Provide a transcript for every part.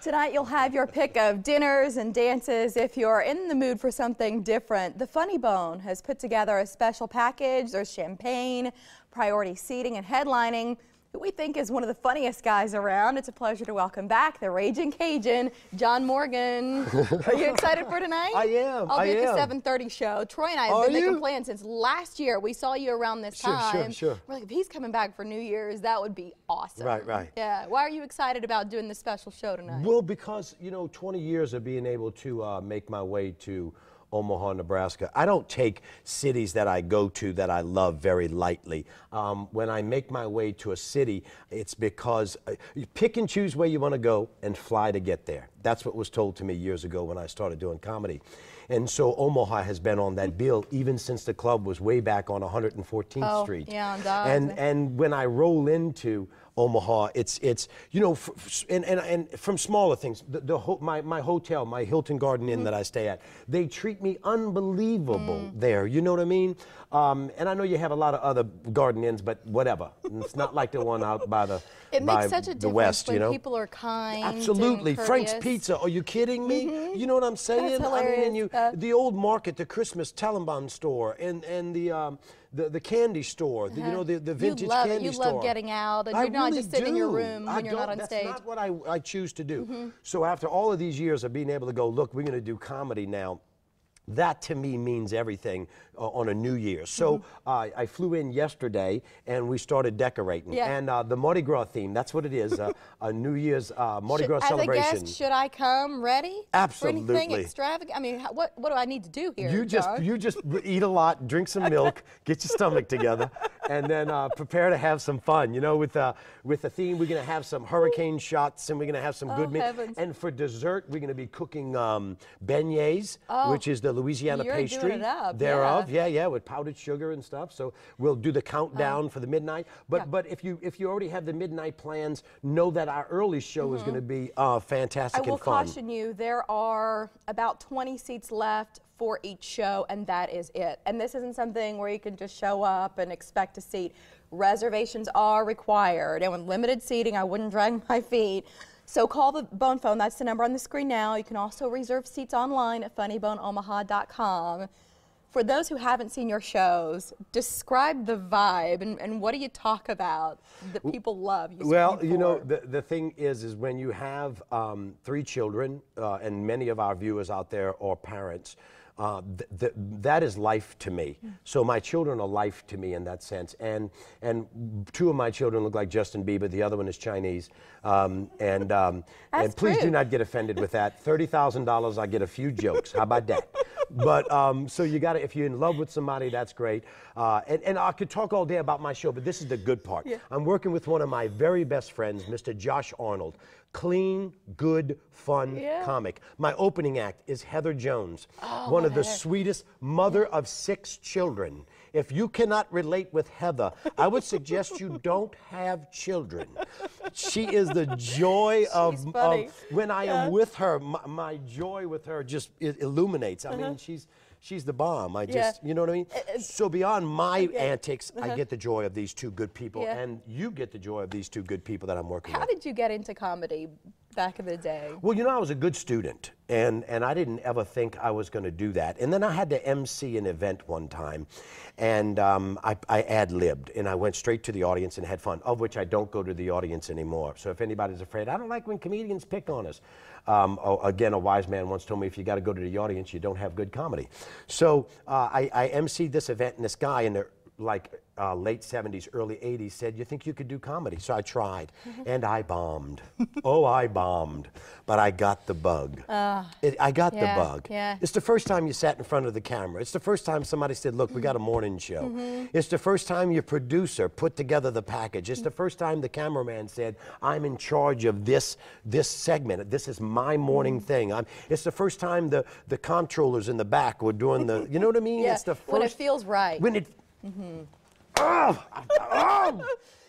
Tonight you'll have your pick of dinners and dances if you're in the mood for something different. The Funny Bone has put together a special package. There's champagne, priority seating, and headlining. Who we think is one of the funniest guys around. It's a pleasure to welcome back the Raging Cajun, John Morgan. Are you excited for tonight? I am. I'll be at the 7:30 show. Troy and I have been making plans since last year. We saw you around this time. Sure. We're like, if he's coming back for New Year's, that would be awesome. Right. Yeah. Why are you excited about doing this special show tonight? Well, because, 20 years of being able to make my way to Omaha, Nebraska. I don't take cities that I go to that I love very lightly. When I make my way to a city, it's because you pick and choose where you want to go and fly to get there. That's what was told to me years ago when I started doing comedy. And so Omaha has been on that bill even since the club was way back on 114th Street. Yeah, and when I roll into Omaha, it's and from smaller things, my hotel, my Hilton Garden Inn that I stay at, they treat me unbelievable there. You know what I mean? And I know you have a lot of other garden inns, but whatever. It's not like the one out by the It makes such a difference west, when people are kind. Absolutely. And Frank's Pizza. Are you kidding me? You know what I'm saying? That's hilarious. I mean, the old market, the Christmas Tellenbaum store, and the candy store, the vintage candy store. You love getting out, and you're not just sitting in your room when you're not on stage. That's not what I choose to do. So after all of these years of being able to go, look, we're going to do comedy now, that to me means everything on a New Year. So I flew in yesterday and we started decorating. Yeah. And the Mardi Gras theme, that's what it is, a New Year's Mardi Gras celebration. As a guest, should I come ready? Absolutely. For anything extravagant? I mean, what do I need to do here, You just eat a lot, drink some milk, get your stomach together, and then prepare to have some fun. With the theme, we're going to have some hurricane shots, and we're going to have some good meat. Heavens. And for dessert, we're going to be cooking beignets, which is the Louisiana pastry doing it up. thereof. Yeah, with powdered sugar and stuff. So we'll do the countdown for the midnight. But if you already have the midnight plans, know that our early show is going to be fantastic and fun. I will caution you, there are about 20 seats left for each show, and that is it. And this isn't something where you can just show up and expect a seat. Reservations are required, and with limited seating, I wouldn't drag my feet. So call the Bone Phone. That's the number on the screen now. You can also reserve seats online at funnyboneomaha.com. For those who haven't seen your shows, describe the vibe and what do you talk about that people love? Well, the thing is when you have 3 children, and many of our viewers out there are parents, that is life to me. So my children are life to me in that sense. And 2 of my children look like Justin Bieber. The other one is Chinese. And please do not get offended with that. $30,000, I get a few jokes. How about that? But so you got to, if you're in love with somebody, that's great. And I could talk all day about my show, but this is the good part. Yeah. I'm working with one of my very best friends, Mr. Josh Arnold. Clean, good, fun comic. My opening act is Heather Jones, one of the sweetest, mother of 6 children. If you cannot relate with Heather, I would suggest you don't have children. She is the joy of when I am with her, my joy with her just illuminates. I mean, she's the bomb. You know what I mean? So beyond my antics, I get the joy of these 2 good people, and you get the joy of these 2 good people that I'm working with. How did you get into comedy back in the day? Well, I was a good student, and I didn't ever think I was going to do that. And then I had to MC an event one time, and I ad-libbed, and I went straight to the audience and had fun, of which I don't go to the audience anymore. So if anybody's afraid, I don't like when comedians pick on us. Again, a wise man once told me, if you got to go to the audience, you don't have good comedy. So I emceed this event, and this guy in the late 70s, early 80s said, you think you could do comedy? So I tried, and I bombed. I bombed. But I got the bug. I got the bug. Yeah. It's the first time you sat in front of the camera. It's the first time somebody said, look, we got a morning show. It's the first time your producer put together the package. It's the first time the cameraman said, I'm in charge of this segment. This is my morning thing. It's the first time the comptrollers in the back were doing the, you know what I mean? Yeah. It's the first, when it feels right. When it,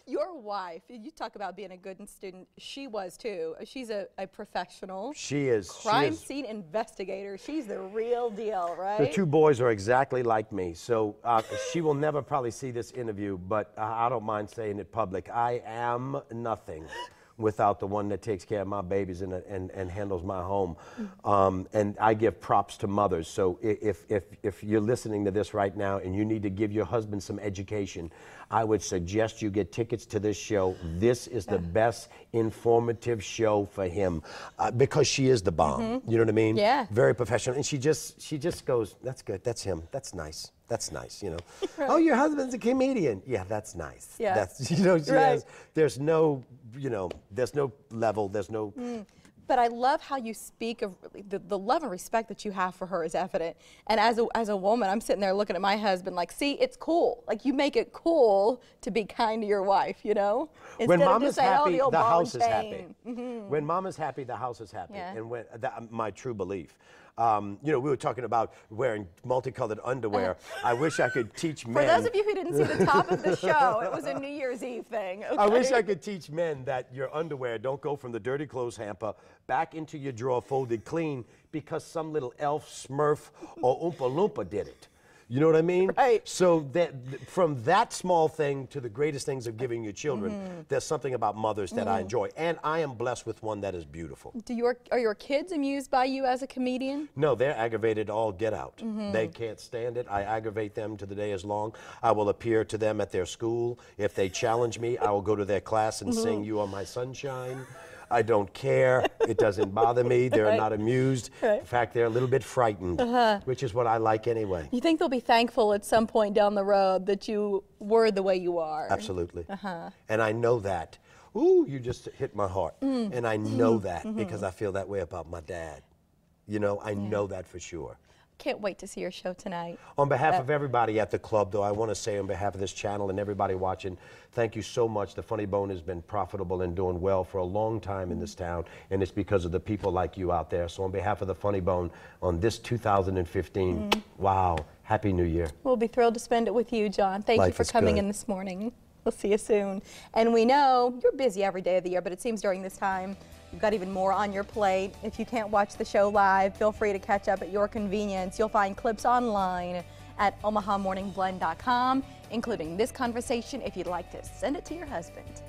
Your wife, you talk about being a good student. She was too. She's a professional. She is. Crime scene investigator. She's the real deal, right? The 2 boys are exactly like me. So she will never probably see this interview, but I don't mind saying it public. I am nothing without the one that takes care of my babies and handles my home. And I give props to mothers. So if you're listening to this right now and you need to give your husband some education, I would suggest you get tickets to this show. This is the best informative show for him because she is the bomb. You know what I mean? Yeah. Very professional. And she just goes, that's good. That's him. That's nice. That's nice, you know. Right. Oh, your husband's a comedian. Yeah, that's nice. Yeah. That's, you know, there's no, you know, there's no level, there's no. But I love how you speak of the love and respect that you have for her is evident. And as a woman, I'm sitting there looking at my husband like, see, it's cool. Like, you make it cool to be kind to your wife, you know? When mama's happy, the house is happy. When mama's happy, the house is happy. Yeah. And when my true belief. You know, we were talking about wearing multicolored underwear. I wish I could teach men. For those of you who didn't see the top of the show, it was a New Year's Eve thing. Okay? I wish I could teach men that your underwear don't go from the dirty clothes hamper back into your drawer folded clean because some little elf, smurf, or Oompa Loompa did it. You know what I mean? Right. So that from that small thing to the greatest things of giving your children, there's something about mothers that I enjoy. And I am blessed with one that is beautiful. Are your kids amused by you as a comedian? No, they're aggravated all get out. They can't stand it. I aggravate them to the day is long. I will appear to them at their school. If they challenge me, I will go to their class and sing You Are My Sunshine. I don't care. It doesn't bother me. They're not amused. In fact, they're a little bit frightened, which is what I like anyway. You think they'll be thankful at some point down the road that you were the way you are? Absolutely. And I know that. Ooh, you just hit my heart. And I know that because I feel that way about my dad. You know, I know that for sure. Can't wait to see your show tonight. On behalf of everybody at the club, though, I want to say on behalf of this channel and everybody watching, thank you so much. The Funny Bone has been profitable and doing well for a long time in this town, and it's because of the people like you out there. So on behalf of the Funny Bone, on this 2015, wow, Happy New Year. We'll be thrilled to spend it with you, John. Thank you for coming in this morning. We'll see you soon. And we know you're busy every day of the year, but it seems during this time, you've got even more on your plate. If you can't watch the show live, feel free to catch up at your convenience. You'll find clips online at OmahaMorningBlend.com, including this conversation if you'd like to send it to your husband.